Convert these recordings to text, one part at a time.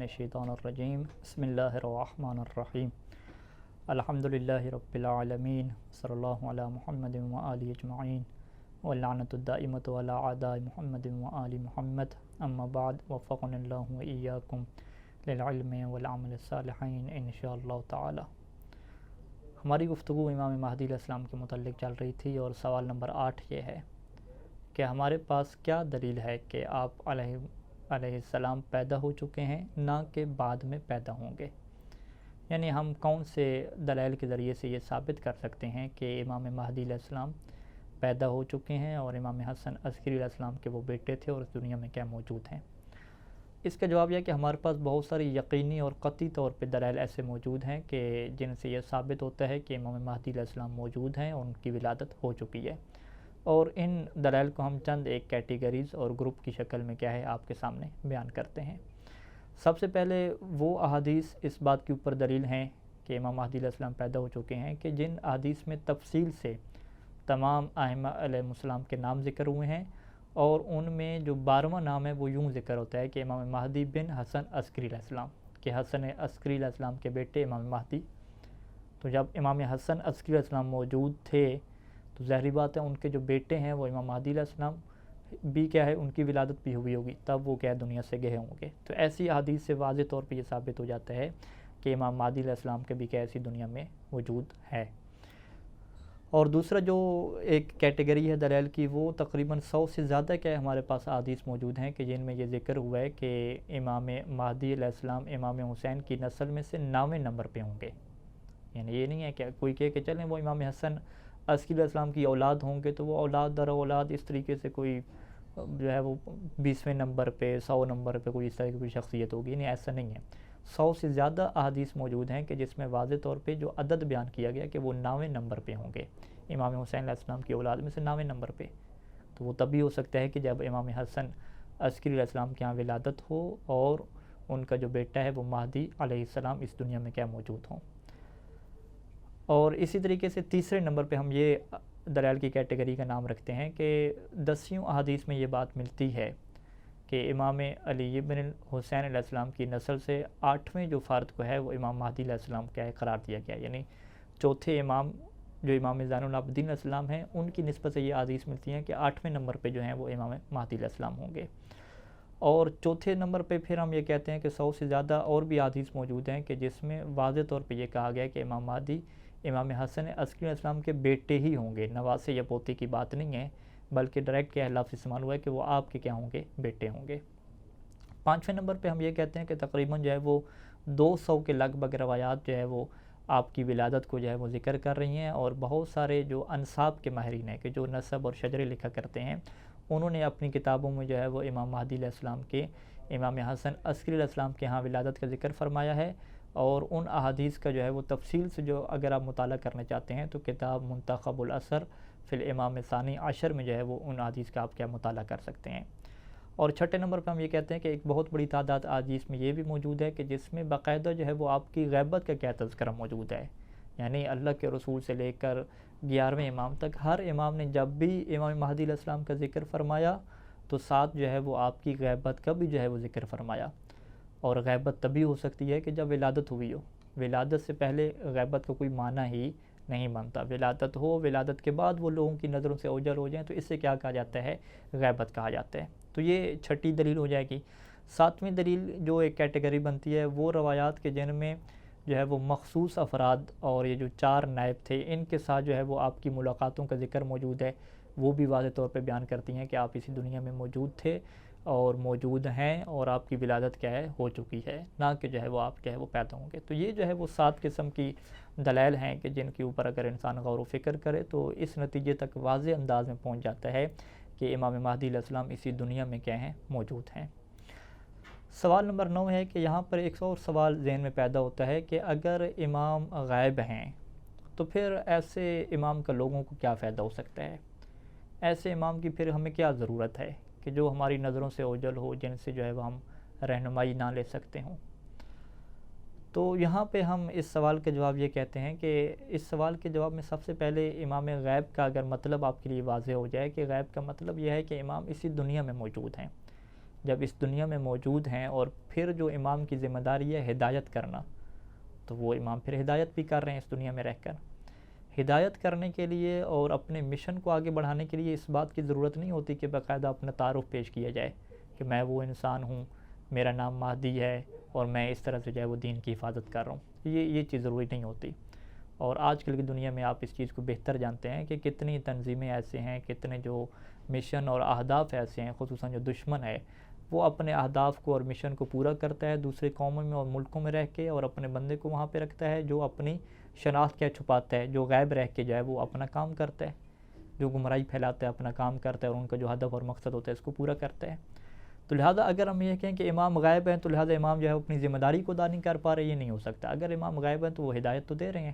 من الشیطان الرجیم بسم اللہ الرحمن الرحیم الحمدللہ رب العالمین صلی اللہ علی محمد وآلہ اجمعین واللعنۃ الدائمۃ علی اعداء محمد وآل محمد اما بعد وفقنا اللہ وإیاکم للعلم والعمل الصالحین انشاءاللہ تعالی۔ ہماری گفتگو امام مہدی علیہ السلام کے متعلق چل رہی تھی اور سوال نمبر 8 یہ ہے کہ ہمارے پاس کیا دلیل ہے کہ آپ علیہ السلام پیدا ہو چکے ہیں نہ کہ بعد میں پیدا ہوں گے، یعنی ہم کون سے دلائل کے ذریعے سے یہ ثابت کر سکتے ہیں کہ امام مہدی علیہ السلام پیدا ہو چکے ہیں اور امام حسن عسکری علیہ السلام کے وہ بیٹے تھے اور اس دنیا میں کیا موجود ہیں؟ اس کا جواب یہ ہے کہ ہمارے پاس بہت ساری یقینی اور قطعی طور پہ دلائل ایسے موجود ہیں کہ جن سے یہ ثابت ہوتا ہے کہ امام مہدی علیہ السلام موجود ہیں اور ان کی ولادت ہو چکی ہے، اور ان دلائل کو ہم چند ایک کیٹیگریز اور گروپ کی شکل میں کیا ہے آپ کے سامنے بیان کرتے ہیں۔ سب سے پہلے وہ احادیث اس بات کے اوپر دلیل ہیں کہ امام مہدی علیہ السلام پیدا ہو چکے ہیں کہ جن احادیث میں تفصیل سے تمام ائمہ علیہ السلام کے نام ذکر ہوئے ہیں، اور ان میں جو 12واں نام ہے وہ یوں ذکر ہوتا ہے کہ امام مہدی بن حسن عسکری علیہ السلام، کہ حسن عسکری علیہ السلام کے بیٹے امام مہدی۔ تو جب امام حسن عسکری علیہ السلام موجود تھے تو ظاہری بات ہے ان کے جو بیٹے ہیں وہ امام مہدی علیہ السلام بھی کیا ہے ان کی ولادت بھی ہوئی ہوگی، تب وہ کیا دنیا سے گئے ہوں گے۔ تو ایسی احادیث سے واضح طور پہ یہ ثابت ہو جاتا ہے کہ امام مہدی علیہ السلام کے بھی کیا ایسی دنیا میں وجود ہے۔ اور دوسرا جو ایک کیٹیگری ہے دلائل کی، وہ تقریباً 100 سے زیادہ کیا ہے ہمارے پاس احادیث موجود ہیں کہ جن میں یہ ذکر ہوا ہے کہ امام مہدی علیہ السلام امام حسین کی نسل میں سے 9ویں نمبر پہ ہوں گے۔ یعنی یہ نہیں ہے کہ کوئی کہے کہ چلیں وہ امام حسن عسکری علیہ السلام کی اولاد ہوں گے تو وہ اولاد در اولاد اس طریقے سے کوئی جو ہے وہ 20ویں نمبر پہ 100 نمبر پہ کوئی اس طرح کی کوئی شخصیت ہوگی، نہیں ایسا نہیں ہے۔ 100 سے زیادہ احادیث موجود ہیں کہ جس میں واضح طور پہ جو عدد بیان کیا گیا کہ وہ 9ویں نمبر پہ ہوں گے، امام حسین علیہ السلام کی اولاد میں سے 9ویں نمبر پہ۔ تو وہ تبھی ہو سکتا ہے کہ جب امام حسن عسکری علیہ السلام کے ہاں ولادت ہو اور ان کا جو بیٹا ہے وہ مہدی علیہ السلام اس دنیا میں کیا موجود ہوں۔ اور اسی طریقے سے تیسرے نمبر پہ ہم یہ دلائل کی کیٹیگری کا نام رکھتے ہیں کہ 10 احادیث میں یہ بات ملتی ہے کہ امام علی بن حسین علیہ السلام کی نسل سے 8ویں جو فرد کو ہے وہ امام مہدی علیہ السلام کا قرار دیا گیا، یعنی چوتھے امام جو امام زین العابدین علیہ السلام ہیں ان کی نسبت سے یہ احادیث ملتی ہیں کہ 8ویں نمبر پہ جو ہیں وہ امام مہدی علیہ السلام ہوں گے۔ اور چوتھے نمبر پہ پھر ہم یہ کہتے ہیں کہ 100 سے زیادہ اور بھی احادیث موجود ہیں کہ جس میں واضح طور پہ یہ کہا گیا ہے کہ امام مہدی امام حسن عسکری علیہ السلام کے بیٹے ہی ہوں گے، نواسے یا پوتے کی بات نہیں ہے، بلکہ ڈائریکٹ کیا لفظ استعمال ہوا ہے کہ وہ آپ کے کیا ہوں گے، بیٹے ہوں گے۔ 5ویں نمبر پہ ہم یہ کہتے ہیں کہ تقریباً جو ہے وہ 200 کے لگ بھگ روایات جو ہے وہ آپ کی ولادت کو جو ہے وہ ذکر کر رہی ہیں، اور بہت سارے جو انساب کے ماہرین ہیں کہ جو نسب اور شجرے لکھا کرتے ہیں انہوں نے اپنی کتابوں میں جو ہے وہ امام مہدی علیہ السلام کے امام حسن عسکری علیہ السلام کے ہاں ولادت کا ذکر فرمایا ہے، اور ان احادیث کا جو ہے وہ تفصیل سے جو اگر آپ مطالعہ کرنا چاہتے ہیں تو کتاب منتخب الاثر فی الامام ثانی عشر میں جو ہے وہ ان احادیث کا آپ کیا مطالعہ کر سکتے ہیں۔ اور 6 نمبر پہ ہم یہ کہتے ہیں کہ ایک بہت بڑی تعداد احادیث میں یہ بھی موجود ہے کہ جس میں باقاعدہ جو ہے وہ آپ کی غیبت کا کیا تذکرہ موجود ہے، یعنی اللہ کے رسول سے لے کر 11ویں امام تک ہر امام نے جب بھی امام مہدی علیہ السلام کا ذکر فرمایا تو ساتھ جو ہے وہ آپ کی غیبت کا بھی جو ہے وہ ذکر فرمایا۔ اور غیبت تبھی ہو سکتی ہے کہ جب ولادت ہوئی ہو، ولادت سے پہلے غیبت کا کوئی معنی ہی نہیں بنتا، ولادت ہو، ولادت کے بعد وہ لوگوں کی نظروں سے اوجھل ہو جائیں تو اس سے کیا کہا جاتا ہے، غیبت کہا جاتا ہے۔ تو یہ 6 دلیل ہو جائے گی۔ 7ویں دلیل جو ایک کیٹیگری بنتی ہے وہ روایات کے جن میں جو ہے وہ مخصوص افراد اور یہ جو 4 نائب تھے ان کے ساتھ جو ہے وہ آپ کی ملاقاتوں کا ذکر موجود ہے، وہ بھی واضح طور پہ بیان کرتی ہیں کہ آپ اسی دنیا میں موجود تھے اور موجود ہیں اور آپ کی ولادت کیا ہے ہو چکی ہے، نہ کہ جو ہے وہ آپ کیا ہے وہ پیدا ہوں گے۔ تو یہ جو ہے وہ 7 قسم کی دلائل ہیں کہ جن کے اوپر اگر انسان غور و فکر کرے تو اس نتیجے تک واضح انداز میں پہنچ جاتا ہے کہ امام مہدی علیہ السلام اسی دنیا میں کیا ہیں، موجود ہیں۔ سوال نمبر 9 ہے کہ یہاں پر ایک اور سوال ذہن میں پیدا ہوتا ہے کہ اگر امام غائب ہیں تو پھر ایسے امام کا لوگوں کو کیا فائدہ ہو سکتا ہے، ایسے امام کی پھر ہمیں کیا ضرورت ہے کہ جو ہماری نظروں سے اوجھل ہو، جن سے جو ہے وہ ہم رہنمائی نہ لے سکتے ہوں۔ تو یہاں پہ ہم اس سوال کا جواب یہ کہتے ہیں کہ اس سوال کے جواب میں سب سے پہلے امام غیب کا اگر مطلب آپ کے لیے واضح ہو جائے کہ غیب کا مطلب یہ ہے کہ امام اسی دنیا میں موجود ہیں، جب اس دنیا میں موجود ہیں، اور پھر جو امام کی ذمہ داری ہے ہدایت کرنا، تو وہ امام پھر ہدایت بھی کر رہے ہیں اس دنیا میں رہ کر۔ ہدایت کرنے کے لیے اور اپنے مشن کو آگے بڑھانے کے لیے اس بات کی ضرورت نہیں ہوتی کہ باقاعدہ اپنا تعارف پیش کیا جائے کہ میں وہ انسان ہوں، میرا نام مہدی ہے اور میں اس طرح سے جو ہے وہ دین کی حفاظت کر رہا ہوں۔ یہ چیز ضروری نہیں ہوتی۔ اور آج کل کی دنیا میں آپ اس چیز کو بہتر جانتے ہیں کہ کتنی تنظیمیں ایسے ہیں، کتنے جو مشن اور اہداف ایسے ہیں، خصوصاً جو دشمن ہے وہ اپنے اہداف کو اور مشن کو پورا کرتا ہے دوسرے قوموں میں اور ملکوں میں رہ کے، اور اپنے بندے کو وہاں پہ رکھتا ہے جو اپنی شناخت کیا چھپاتا ہے، جو غائب رہ کے جو ہے وہ اپنا کام کرتا ہے، جو گمراہی پھیلاتا ہے اپنا کام کرتا ہے، اور ان کا جو ہدف اور مقصد ہوتا ہے اس کو پورا کرتا ہے۔ تو لہٰذا اگر ہم یہ کہیں کہ امام غائب ہیں تو لہٰذا امام جو ہے اپنی ذمہ داری کو ادا نہیں کر پا رہے، یہ نہیں ہو سکتا۔ اگر امام غائب ہیں تو وہ ہدایت تو دے رہے ہیں،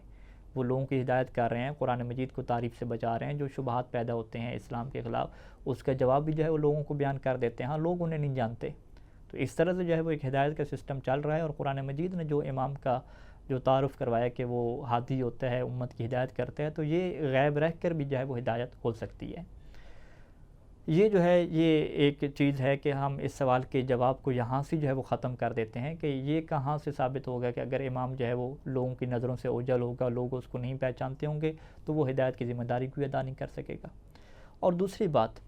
وہ لوگوں کی ہدایت کر رہے ہیں، قرآن مجید کو تعریف سے بچا رہے ہیں، جو شبہات پیدا ہوتے ہیں اسلام کے خلاف اس کا جواب بھی جو ہے وہ لوگوں کو بیان کر دیتے ہیں، ہاں لوگ انہیں نہیں جانتے۔ تو اس طرح سے جو ہے وہ ایک ہدایت کا سسٹم چل رہا ہے، اور قرآن مجید نے جو امام کا جو تعارف کروایا کہ وہ ہادی ہوتا ہے، امت کی ہدایت کرتا ہے، تو یہ غائب رہ کر بھی جو ہے وہ ہدایت ہو سکتی ہے۔ یہ جو ہے یہ ایک چیز ہے کہ ہم اس سوال کے جواب کو یہاں سے جو ہے وہ ختم کر دیتے ہیں کہ یہ کہاں سے ثابت ہوگا کہ اگر امام جو ہے وہ لوگوں کی نظروں سے اوجھل ہوگا، لوگ اس کو نہیں پہچانتے ہوں گے تو وہ ہدایت کی ذمہ داری کو ادا نہیں کر سکے گا۔ اور دوسری بات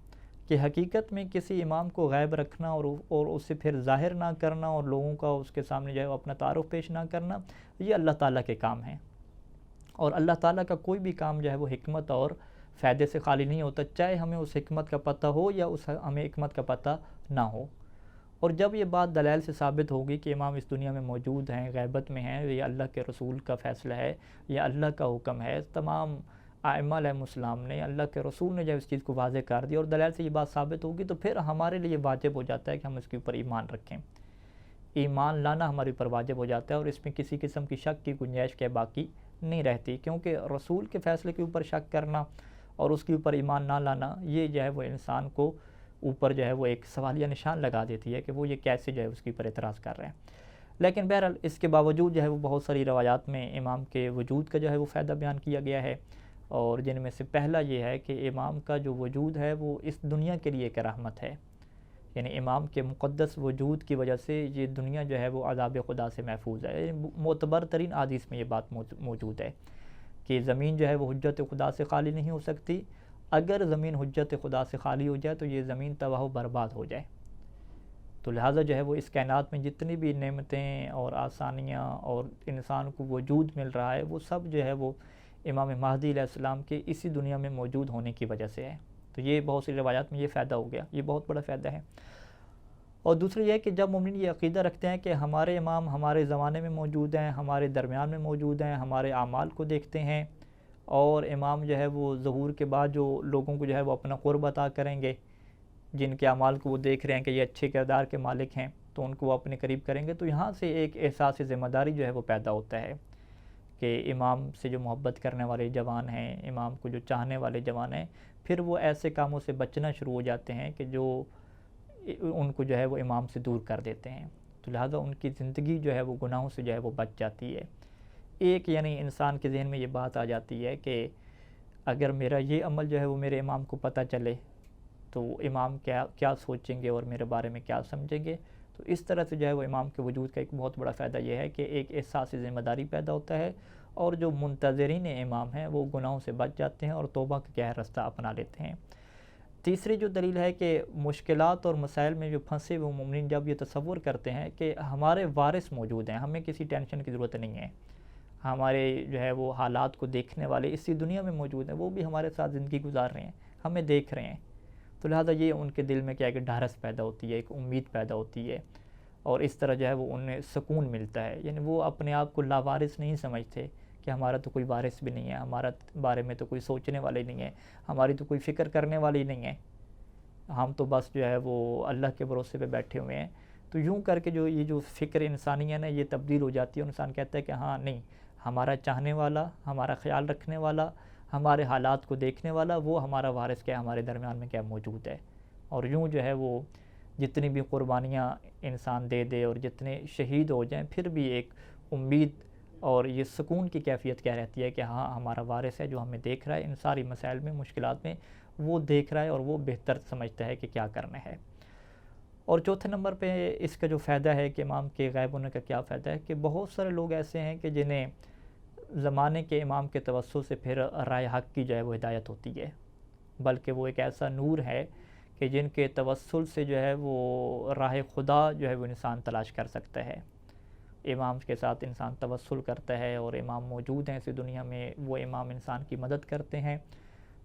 کہ حقیقت میں کسی امام کو غائب رکھنا اور اسے پھر ظاہر نہ کرنا اور لوگوں کا اس کے سامنے جو ہے اپنا تعارف پیش نہ کرنا، یہ اللہ تعالیٰ کے کام ہیں، اور اللہ تعالیٰ کا کوئی بھی کام جو ہے وہ حکمت اور فائدے سے خالی نہیں ہوتا، چاہے ہمیں اس حکمت کا پتہ ہو یا ہمیں حکمت کا پتہ نہ ہو۔ اور جب یہ بات دلائل سے ثابت ہوگی کہ امام اس دنیا میں موجود ہیں، غیبت میں ہیں، یہ اللہ کے رسول کا فیصلہ ہے، یہ اللہ کا حکم ہے، تمام ائمہ علیہ السلام نے، اللہ کے رسول نے جب اس چیز کو واضح کر دیا اور دلائل سے یہ بات ثابت ہوگی، تو پھر ہمارے لیے واجب ہو جاتا ہے کہ ہم اس کے اوپر ایمان رکھیں۔ ایمان لانا ہمارے اوپر واجب ہو جاتا ہے، اور اس میں کسی قسم کی شک کی گنجائش کے باقی نہیں رہتی، کیونکہ رسول کے فیصلے کے اوپر شک کرنا اور اس کے اوپر ایمان نہ لانا، یہ جو ہے وہ انسان کو اوپر جو ہے وہ ایک سوالیہ نشان لگا دیتی ہے کہ وہ یہ کیسے جو ہے اس کے اوپر اعتراض کر رہے ہیں۔ لیکن بہرحال اس کے باوجود جو ہے وہ بہت ساری روایات میں امام کے وجود کا جو ہے وہ فائدہ بیان کیا گیا ہے، اور جن میں سے پہلا یہ ہے کہ امام کا جو وجود ہے وہ اس دنیا کے لیے ایک رحمت ہے، یعنی امام کے مقدس وجود کی وجہ سے یہ دنیا جو ہے وہ عذاب خدا سے محفوظ ہے۔ معتبر ترین احادیث میں یہ بات موجود ہے کہ زمین جو ہے وہ حجت خدا سے خالی نہیں ہو سکتی، اگر زمین حجت خدا سے خالی ہو جائے تو یہ زمین تباہ و برباد ہو جائے۔ تو لہٰذا جو ہے وہ اس کائنات میں جتنی بھی نعمتیں اور آسانیاں اور انسان کو وجود مل رہا ہے، وہ سب جو ہے وہ امام مہدی علیہ السلام کے اسی دنیا میں موجود ہونے کی وجہ سے ہے۔ تو یہ بہت سی روایات میں یہ فائدہ ہو گیا، یہ بہت بڑا فائدہ ہے۔ اور دوسری یہ ہے کہ جب مومن یہ عقیدہ رکھتے ہیں کہ ہمارے امام ہمارے زمانے میں موجود ہیں، ہمارے درمیان میں موجود ہیں، ہمارے اعمال کو دیکھتے ہیں، اور امام جو ہے وہ ظہور کے بعد جو لوگوں کو جو ہے وہ اپنا قرب عطا کریں گے، جن کے اعمال کو وہ دیکھ رہے ہیں کہ یہ اچھے کردار کے مالک ہیں تو ان کو وہ اپنے قریب کریں گے، تو یہاں سے ایک احساس ذمہ داری جو ہے وہ پیدا ہوتا ہے کہ امام سے جو محبت کرنے والے جوان ہیں، امام کو جو چاہنے والے جوان ہیں، پھر وہ ایسے کاموں سے بچنا شروع ہو جاتے ہیں کہ جو ان کو جو ہے وہ امام سے دور کر دیتے ہیں۔ تو لہٰذا ان کی زندگی جو ہے وہ گناہوں سے جو ہے وہ بچ جاتی ہے۔ ایک یعنی انسان کے ذہن میں یہ بات آ جاتی ہے کہ اگر میرا یہ عمل جو ہے وہ میرے امام کو پتہ چلے تو امام کیا سوچیں گے اور میرے بارے میں کیا سمجھیں گے۔ تو اس طرح سے جو ہے وہ امام کے وجود کا ایک بہت بڑا فائدہ یہ ہے کہ ایک احساس ذمہ داری پیدا ہوتا ہے، اور جو منتظرین امام ہیں وہ گناہوں سے بچ جاتے ہیں اور توبہ کا گہرا راستہ اپنا لیتے ہیں۔ تیسری جو دلیل ہے کہ مشکلات اور مسائل میں جو پھنسے ہوئے مومنین جب یہ تصور کرتے ہیں کہ ہمارے وارث موجود ہیں، ہمیں کسی ٹینشن کی ضرورت نہیں ہے، ہمارے جو ہے وہ حالات کو دیکھنے والے اسی دنیا میں موجود ہیں، وہ بھی ہمارے ساتھ زندگی گزار رہے ہیں، ہمیں دیکھ رہے ہیں، تو لہٰذا یہ ان کے دل میں کیا ہے کہ ڈھارس پیدا ہوتی ہے، ایک امید پیدا ہوتی ہے، اور اس طرح جو ہے وہ انہیں سکون ملتا ہے۔ یعنی وہ اپنے آپ کو لاوارث نہیں سمجھتے کہ ہمارا تو کوئی وارث بھی نہیں ہے، ہمارا بارے میں تو کوئی سوچنے والے نہیں ہے، ہماری تو کوئی فکر کرنے والی نہیں ہے، ہم تو بس جو ہے وہ اللہ کے بھروسے پہ بیٹھے ہوئے ہیں۔ تو یوں کر کے جو یہ جو فکر انسانی ہے نا، یہ تبدیل ہو جاتی ہے، اور انسان کہتا ہے کہ ہاں نہیں، ہمارا چاہنے والا، ہمارا خیال رکھنے والا، ہمارے حالات کو دیکھنے والا، وہ ہمارا وارث کیا ہمارے درمیان میں کیا موجود ہے۔ اور یوں جو ہے وہ جتنی بھی قربانیاں انسان دے دے اور جتنے شہید ہو جائیں، پھر بھی ایک امید اور یہ سکون کی کیفیت کیا رہتی ہے کہ ہاں ہمارا وارث ہے جو ہمیں دیکھ رہا ہے، ان ساری مسائل میں، مشکلات میں وہ دیکھ رہا ہے، اور وہ بہتر سمجھتا ہے کہ کیا کرنا ہے۔ اور چوتھے نمبر پہ اس کا جو فائدہ ہے کہ امام کے غائب ہونے کا کیا فائدہ ہے، کہ بہت سارے لوگ ایسے ہیں کہ جنہیں زمانے کے امام کے توسط سے پھر رائے حق کی جو ہے وہ ہدایت ہوتی ہے، بلکہ وہ ایک ایسا نور ہے کہ جن کے توسل سے جو ہے وہ راہ خدا جو ہے وہ انسان تلاش کر سکتا ہے۔ امام کے ساتھ انسان توسل کرتا ہے اور امام موجود ہیں اس دنیا میں، وہ امام انسان کی مدد کرتے ہیں،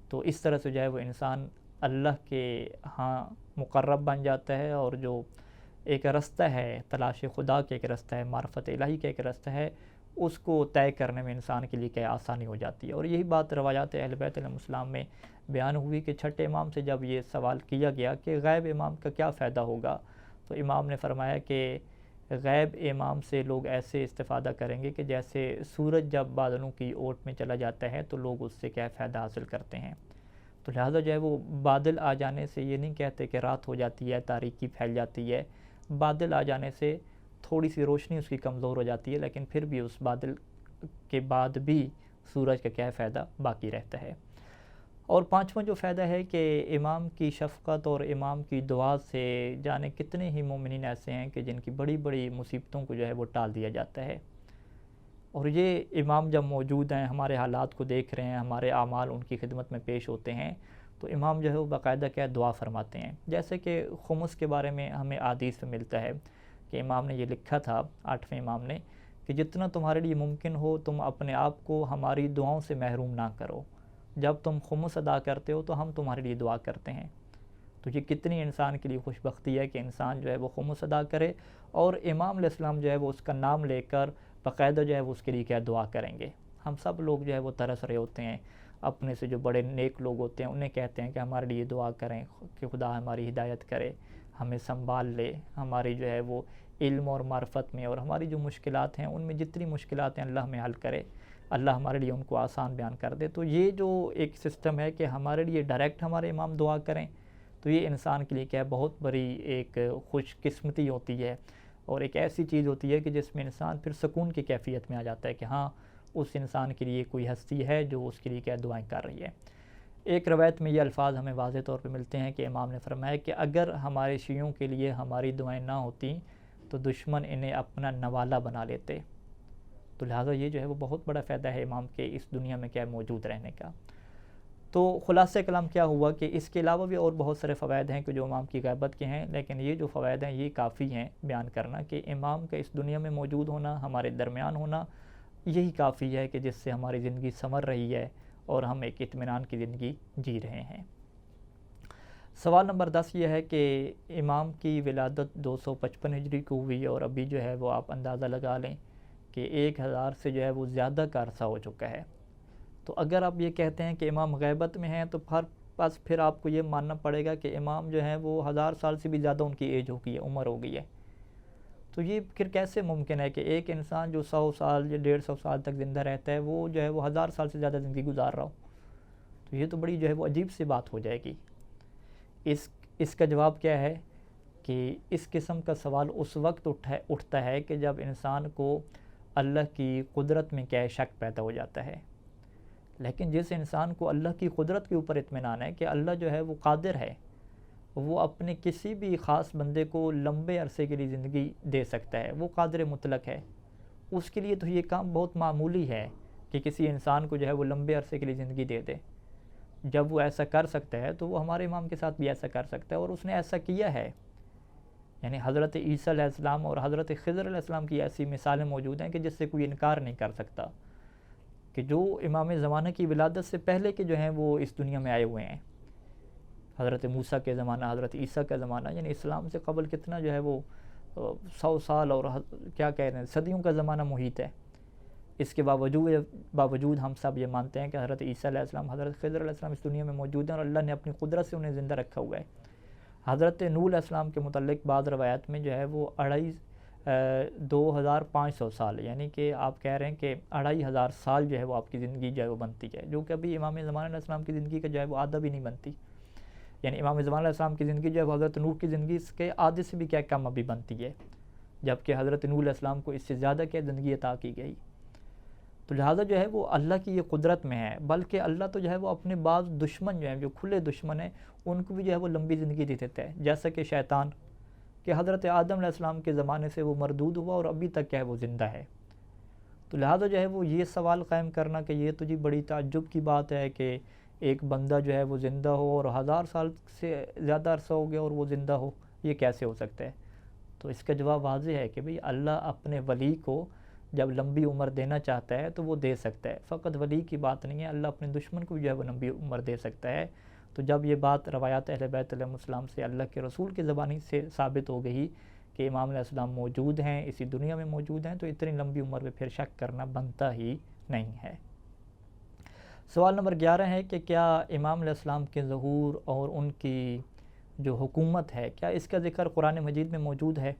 تو اس طرح سے جو ہے وہ انسان اللہ کے ہاں مقرب بن جاتا ہے، اور جو ایک رستہ ہے تلاش خدا کے، ایک رستہ ہے معرفت الہی کا، ایک رستہ ہے، اس کو طے کرنے میں انسان کے لیے کیا آسانی ہو جاتی ہے۔ اور یہی بات روایات اہل بیت علیہ السلام میں بیان ہوئی کہ چھٹے امام سے جب یہ سوال کیا گیا کہ غائب امام کا کیا فائدہ ہوگا، تو امام نے فرمایا کہ غائب امام سے لوگ ایسے استفادہ کریں گے کہ جیسے سورج جب بادلوں کی اوٹ میں چلا جاتا ہے تو لوگ اس سے کیا فائدہ حاصل کرتے ہیں۔ تو لہٰذا جو ہے وہ بادل آ جانے سے یہ نہیں کہتے کہ رات ہو جاتی ہے، تاریکی پھیل جاتی ہے، بادل آ جانے سے تھوڑی سی روشنی اس کی کمزور ہو جاتی ہے، لیکن پھر بھی اس بادل کے بعد بھی سورج کا کیا فائدہ باقی رہتا ہے۔ اور پانچواں جو فائدہ ہے کہ امام کی شفقت اور امام کی دعا سے جانے کتنے ہی مومنین ایسے ہیں کہ جن کی بڑی بڑی مصیبتوں کو جو ہے وہ ٹال دیا جاتا ہے۔ اور یہ امام جب موجود ہیں، ہمارے حالات کو دیکھ رہے ہیں، ہمارے اعمال ان کی خدمت میں پیش ہوتے ہیں، تو امام جو ہے وہ باقاعدہ کیا دعا فرماتے ہیں۔ جیسے کہ خمس کے بارے میں ہمیں احادیث میں ملتا ہے کہ امام نے یہ لکھا تھا، 8ویں امام نے، کہ جتنا تمہارے لیے ممکن ہو تم اپنے آپ کو ہماری دعاؤں سے محروم نہ کرو، جب تم خمس ادا کرتے ہو تو ہم تمہارے لیے دعا کرتے ہیں۔ تو یہ کتنی انسان کے لیے خوش بختی ہے کہ انسان جو ہے وہ خمس ادا کرے، اور امام علیہ السلام جو ہے وہ اس کا نام لے کر باقاعدہ جو ہے وہ اس کے لیے کیا دعا کریں گے۔ ہم سب لوگ جو ہے وہ ترس رہے ہوتے ہیں، اپنے سے جو بڑے نیک لوگ ہوتے ہیں انہیں کہتے ہیں کہ ہمارے لیے دعا کریں کہ خدا ہماری ہدایت کرے، ہمیں سنبھال لے، ہماری جو ہے وہ علم اور معرفت میں، اور ہماری جو مشکلات ہیں ان میں جتنی مشکلات ہیں اللہ ہمیں حل کرے، اللہ ہمارے لیے ان کو آسان بیان کر دے۔ تو یہ جو ایک سسٹم ہے کہ ہمارے لیے ڈائریکٹ ہمارے امام دعا کریں، تو یہ انسان کے لیے کیا بہت بڑی ایک خوش قسمتی ہوتی ہے، اور ایک ایسی چیز ہوتی ہے کہ جس میں انسان پھر سکون کی کیفیت میں آ جاتا ہے کہ ہاں اس انسان کے لیے کوئی ہستی ہے جو اس کے لیے کیا دعائیں کر رہی ہے۔ ایک روایت میں یہ الفاظ ہمیں واضح طور پہ ملتے ہیں کہ امام نے فرمایا کہ اگر ہمارے شیعوں کے لیے ہماری دعائیں نہ ہوتیں تو دشمن انہیں اپنا نوالا بنا لیتے۔ تو لہٰذا یہ جو ہے وہ بہت بڑا فائدہ ہے امام کے اس دنیا میں کیا موجود رہنے کا۔ تو خلاصہ کلام کیا ہوا کہ اس کے علاوہ بھی اور بہت سارے فوائد ہیں کہ جو امام کی غیبت کے ہیں، لیکن یہ جو فوائد ہیں یہ کافی ہیں بیان کرنا، کہ امام کا اس دنیا میں موجود ہونا، ہمارے درمیان ہونا، یہی کافی ہے کہ جس سے ہماری زندگی سنور رہی ہے اور ہم ایک اطمینان کی زندگی جی رہے ہیں۔ سوال نمبر 10 یہ ہے کہ امام کی ولادت 255 ہجری کو ہوئی، اور ابھی جو ہے وہ آپ اندازہ لگا لیں کہ 1000 سے جو ہے وہ زیادہ کا عرصہ ہو چکا ہے۔ تو اگر آپ یہ کہتے ہیں کہ امام غیبت میں ہیں تو پھر آپ کو یہ ماننا پڑے گا کہ امام جو ہیں وہ 1000 سال سے بھی زیادہ ان کی ایج ہو گئی ہے، عمر ہو گئی ہے۔ تو یہ پھر کیسے ممکن ہے کہ ایک انسان جو 100 سال یا 150 سال تک زندہ رہتا ہے وہ جو ہے وہ 1000 سال سے زیادہ زندگی گزار رہا ہو؟ تو یہ تو بڑی جو ہے وہ عجیب سی بات ہو جائے گی۔ اس کا جواب کیا ہے کہ اس قسم کا سوال اس وقت اٹھتا ہے کہ جب انسان کو اللہ کی قدرت میں کیا شک پیدا ہو جاتا ہے۔ لیکن جس انسان کو اللہ کی قدرت کے اوپر اطمینان ہے کہ اللہ جو ہے وہ قادر ہے، وہ اپنے کسی بھی خاص بندے کو لمبے عرصے کے لیے زندگی دے سکتا ہے، وہ قادر مطلق ہے، اس کے لیے تو یہ کام بہت معمولی ہے کہ کسی انسان کو جو ہے وہ لمبے عرصے کے لیے زندگی دے دے۔ جب وہ ایسا کر سکتا ہے تو وہ ہمارے امام کے ساتھ بھی ایسا کر سکتا ہے، اور اس نے ایسا کیا ہے۔ یعنی حضرت عیسیٰ علیہ السلام اور حضرت خضر علیہ السلام کی ایسی مثالیں موجود ہیں کہ جس سے کوئی انکار نہیں کر سکتا کہ جو امام زمانہ کی ولادت سے پہلے کے جو ہیں وہ اس دنیا میں آئے ہوئے ہیں، حضرت موسیٰ کے زمانہ، حضرت عیسیٰ کا زمانہ، یعنی اسلام سے قبل کتنا جو ہے وہ 100 سال اور کیا کہہ رہے ہیں صدیوں کا زمانہ محیط ہے۔ اس کے باوجود ہم سب یہ مانتے ہیں کہ حضرت عیسیٰ علیہ السلام، حضرت خضر علیہ السلام اس دنیا میں موجود ہیں، اور اللہ نے اپنی قدرت سے انہیں زندہ رکھا ہوا ہے۔ حضرت نوح علیہ السلام کے متعلق بعض روایات میں جو ہے وہ 2500 سال، یعنی کہ آپ کہہ رہے ہیں کہ 2500 سال جو ہے وہ آپ کی زندگی جو ہے وہ بنتی ہے، جو کہ ابھی امام زمانہ علیہ السلام کی زندگی کا جو ہے وہ آدھا بھی نہیں بنتی۔ یعنی امام زمانہ علیہ السلام کی زندگی جو ہے حضرت نوح کی زندگی کے آدھے سے بھی کیا کم ابھی بنتی ہے، جبکہ حضرت نوح علیہ السلام کو اس سے زیادہ کیا زندگی عطا کی گئی۔ تو لہٰذا جو ہے وہ اللہ کی یہ قدرت میں ہے، بلکہ اللہ تو جو ہے وہ اپنے بعض دشمن جو ہیں، جو کھلے دشمن ہیں، ان کو بھی جو ہے وہ لمبی زندگی دے دیتا ہے، جیسا کہ کہ حضرت آدم علیہ السلام کے زمانے سے وہ مردود ہوا اور ابھی تک کیا ہے وہ زندہ ہے. تو لہٰذا جو ہے وہ یہ سوال قائم کرنا کہ یہ تو جی بڑی تعجب کی بات ہے کہ ایک بندہ جو ہے وہ زندہ ہو اور 1000 سال سے زیادہ عرصہ ہو گیا اور وہ زندہ ہو، یہ کیسے ہو سکتا ہے؟ تو اس کا جواب واضح ہے کہ بھئی اللہ اپنے ولی کو جب لمبی عمر دینا چاہتا ہے تو وہ دے سکتا ہے. فقط ولی کی بات نہیں ہے، اللہ اپنے دشمن کو جو ہے وہ لمبی عمر دے سکتا ہے. تو جب یہ بات روایات اہل بیت علیہ السلام سے اللہ کے رسول کی زبانی سے ثابت ہو گئی کہ امام علیہ السلام موجود ہیں، اسی دنیا میں موجود ہیں، تو اتنی لمبی عمر میں پھر شک کرنا بنتا ہی نہیں ہے. سوال نمبر 11 ہے کہ کیا امام علیہ السلام کے ظہور اور ان کی جو حکومت ہے کیا اس کا ذکر قرآن مجید میں موجود ہے؟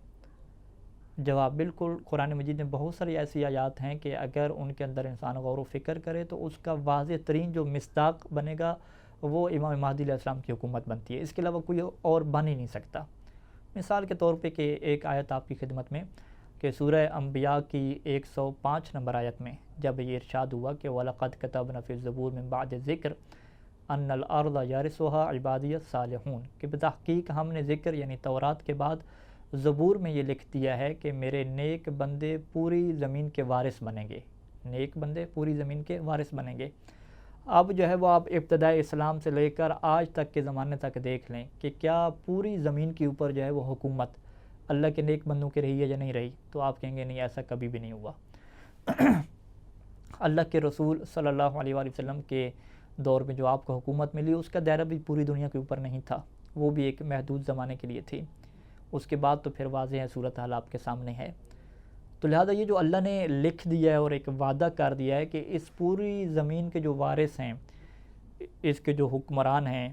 جواب بالکل. قرآن مجید میں بہت ساری ایسی آیات ہیں کہ اگر ان کے اندر انسان غور و فکر کرے تو اس کا واضح ترین جو مصداق بنے گا وہ امام مہدی علیہ السلام کی حکومت بنتی ہے. اس کے علاوہ کوئی اور بن ہی نہیں سکتا. مثال کے طور پہ کہ ایک آیت آپ کی خدمت میں کہ سورہ انبیاء کی 105 نمبر آیت میں جب یہ ارشاد ہوا کہ وَلَقَدْ كَتَبْنَا فِي الزُّبُورِ مِن بَعْدِ الذِّكْرِ أَنَّ الْأَرْضَ يَرِثُهَا عِبَادِيَ الصَّالِحُونَ کہ بتحقیق ہم نے ذکر یعنی تورات کے بعد زبور میں یہ لکھ دیا ہے کہ میرے نیک بندے پوری زمین کے وارث بنیں گے. نیک بندے پوری زمین کے وارث بنیں گے. اب جو ہے وہ آپ ابتداء اسلام سے لے کر آج تک کے زمانے تک دیکھ لیں کہ کیا پوری زمین کے اوپر جو ہے وہ حکومت اللہ کے نیک بندوں کی رہی ہے یا نہیں رہی؟ تو آپ کہیں گے نہیں، ایسا کبھی بھی نہیں ہوا. اللہ کے رسول صلی اللہ علیہ وآلہ وسلم کے دور میں جو آپ کو حکومت ملی اس کا دائرہ بھی پوری دنیا کے اوپر نہیں تھا، وہ بھی ایک محدود زمانے کے لیے تھی. اس کے بعد تو پھر واضح ہے صورتحال آپ کے سامنے ہے. تو لہٰذا یہ جو اللہ نے لکھ دیا ہے اور ایک وعدہ کر دیا ہے کہ اس پوری زمین کے جو وارث ہیں، اس کے جو حکمران ہیں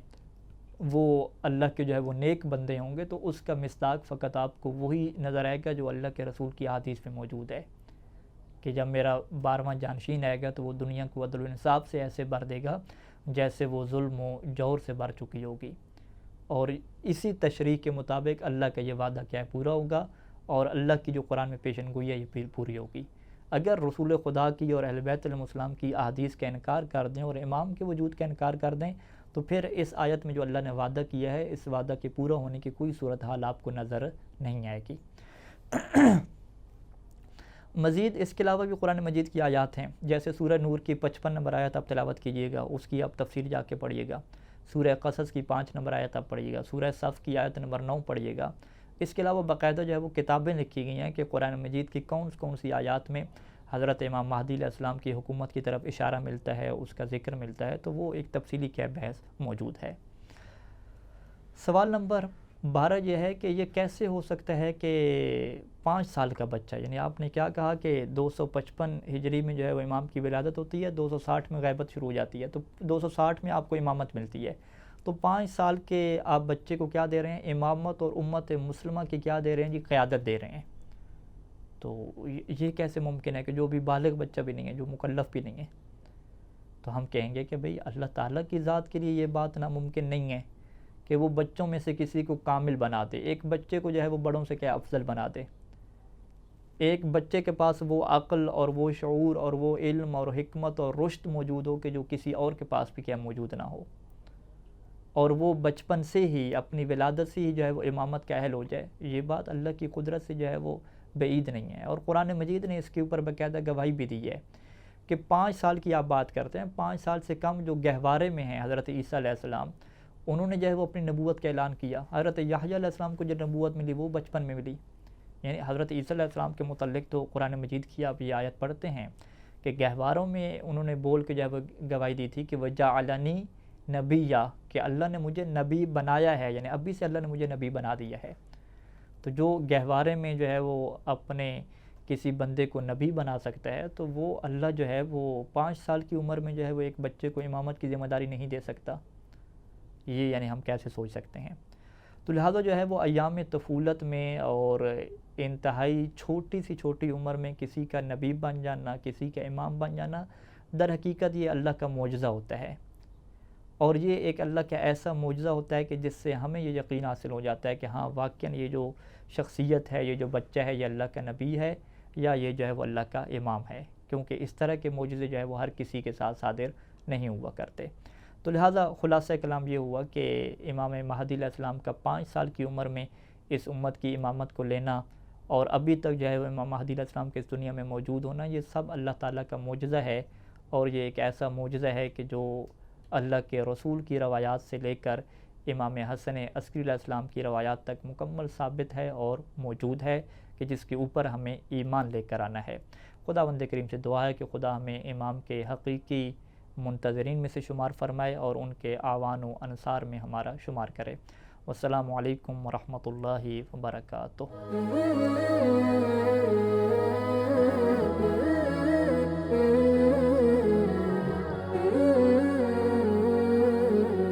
وہ اللہ کے جو ہے وہ نیک بندے ہوں گے، تو اس کا مصداق فقط آپ کو وہی نظر آئے گا جو اللہ کے رسول کی حدیث میں موجود ہے کہ جب میرا 12واں جانشین آئے گا تو وہ دنیا کو عدل و انصاف سے ایسے بھر دے گا جیسے وہ ظلم و جور سے بھر چکی ہوگی. اور اسی تشریح کے مطابق اللہ کا یہ وعدہ کیا ہے پورا ہوگا اور اللہ کی جو قرآن میں پیشن گوئی ہے یہ پھر پوری ہوگی. اگر رسول خدا کی اور اہل بیت علیہ السلام کی احادیث کا انکار کر دیں اور امام کے وجود کا انکار کر دیں تو پھر اس آیت میں جو اللہ نے وعدہ کیا ہے اس وعدہ کے پورا ہونے کی کوئی صورتحال آپ کو نظر نہیں آئے گی. مزید اس کے علاوہ بھی قرآن مجید کی آیات ہیں، جیسے سورہ نور کی 55 نمبر آیت آپ تلاوت کیجئے گا، اس کی آپ تفسیر جا کے پڑھیے گا. سورہ قصص کی 5 نمبر آیت آپ پڑھیے گا. سورہ صف کی آیت نمبر 9 پڑھیے گا. اس کے علاوہ باقاعدہ جو ہے وہ کتابیں لکھی گئی ہیں کہ قرآن مجید کی کون سی آیات میں حضرت امام مہدی علیہ السلام کی حکومت کی طرف اشارہ ملتا ہے، اس کا ذکر ملتا ہے، تو وہ ایک تفصیلی کیا بحث موجود ہے. سوال نمبر 12 یہ ہے کہ یہ کیسے ہو سکتا ہے کہ 5 سال کا بچہ، یعنی آپ نے کیا کہا کہ 255 ہجری میں جو ہے وہ امام کی ولادت ہوتی ہے، 260 میں غیبت شروع ہو جاتی ہے، تو 260 میں آپ کو امامت ملتی ہے. تو 5 سال کے آپ بچے کو کیا دے رہے ہیں؟ امامت، اور امت مسلمہ کی کیا دے رہے ہیں جی؟ قیادت دے رہے ہیں. تو یہ کیسے ممکن ہے کہ جو بھی بالغ بچہ بھی نہیں ہے، جو مکلف بھی نہیں ہے؟ تو ہم کہیں گے کہ بھئی اللہ تعالیٰ کی ذات کے لیے یہ بات ناممکن نہیں ہے کہ وہ بچوں میں سے کسی کو کامل بنا دے. ایک بچے کو جو ہے وہ بڑوں سے کیا افضل بنا دے. ایک بچے کے پاس وہ عقل اور وہ شعور اور وہ علم اور حکمت اور رشد موجود ہو کہ جو کسی اور کے پاس بھی کیا موجود نہ ہو، اور وہ بچپن سے ہی اپنی ولادت سے ہی جو ہے وہ امامت کا اہل ہو جائے. یہ بات اللہ کی قدرت سے جو ہے وہ بعید نہیں ہے، اور قرآن مجید نے اس کے اوپر باقاعدہ گواہی بھی دی ہے کہ 5 سال کی آپ بات کرتے ہیں، 5 سال سے کم جو گہوارے میں ہیں حضرت عیسیٰ علیہ السلام، انہوں نے جو ہے وہ اپنی نبوت کا اعلان کیا. حضرت یحییٰ علیہ السلام کو جو نبوت ملی وہ بچپن میں ملی. یعنی حضرت عیسیٰ علیہ السلام کے متعلق تو قرآن مجید کی آپ یہ آیت پڑھتے ہیں کہ گہواروں میں انہوں نے بول کے جو ہے وہ گواہی دی تھی کہ وَجَعَلَنِي نَبِيًّا، کہ اللہ نے مجھے نبی بنایا ہے، یعنی ابھی سے اللہ نے مجھے نبی بنا دیا ہے. تو جو گہوارے میں جو ہے وہ اپنے کسی بندے کو نبی بنا سکتا ہے تو وہ اللہ جو ہے وہ 5 سال کی عمر میں جو ہے وہ ایک بچے کو امامت کی ذمہ داری نہیں دے سکتا. یہ یعنی ہم کیسے سوچ سکتے ہیں؟ تو لہٰذا جو ہے وہ ایام طفولت میں اور انتہائی چھوٹی عمر میں کسی کا نبی بن جانا، کسی کا امام بن جانا، در حقیقت یہ اللہ کا معجزہ ہوتا ہے. اور یہ ایک اللہ کا ایسا معجزہ ہوتا ہے کہ جس سے ہمیں یہ یقین حاصل ہو جاتا ہے کہ ہاں واقعاً یہ جو شخصیت ہے، یہ جو بچہ ہے، یہ اللہ کا نبی ہے یا یہ جو ہے وہ اللہ کا امام ہے، کیونکہ اس طرح کے معجزے جو ہے وہ ہر کسی کے ساتھ صادر نہیں ہوا کرتے. تو لہٰذا خلاصہ کلام یہ ہوا کہ امام مہدی علیہ السلام کا 5 سال کی عمر میں اس امت کی امامت کو لینا اور ابھی تک جو ہے امام مہدی علیہ السلام کے اس دنیا میں موجود ہونا، یہ سب اللہ تعالیٰ کا معجزہ ہے، اور یہ ایک ایسا معجزہ ہے کہ جو اللہ کے رسول کی روایات سے لے کر امام حسن عسکری علیہ السلام کی روایات تک مکمل ثابت ہے اور موجود ہے، کہ جس کے اوپر ہمیں ایمان لے کر آنا ہے۔ خداوند کریم سے دعا ہے کہ خدا ہمیں امام کے حقیقی منتظرین میں سے شمار فرمائے اور ان کے اعوان و انصار میں ہمارا شمار کرے۔ والسلام علیکم ورحمۃ اللہ وبرکاتہ۔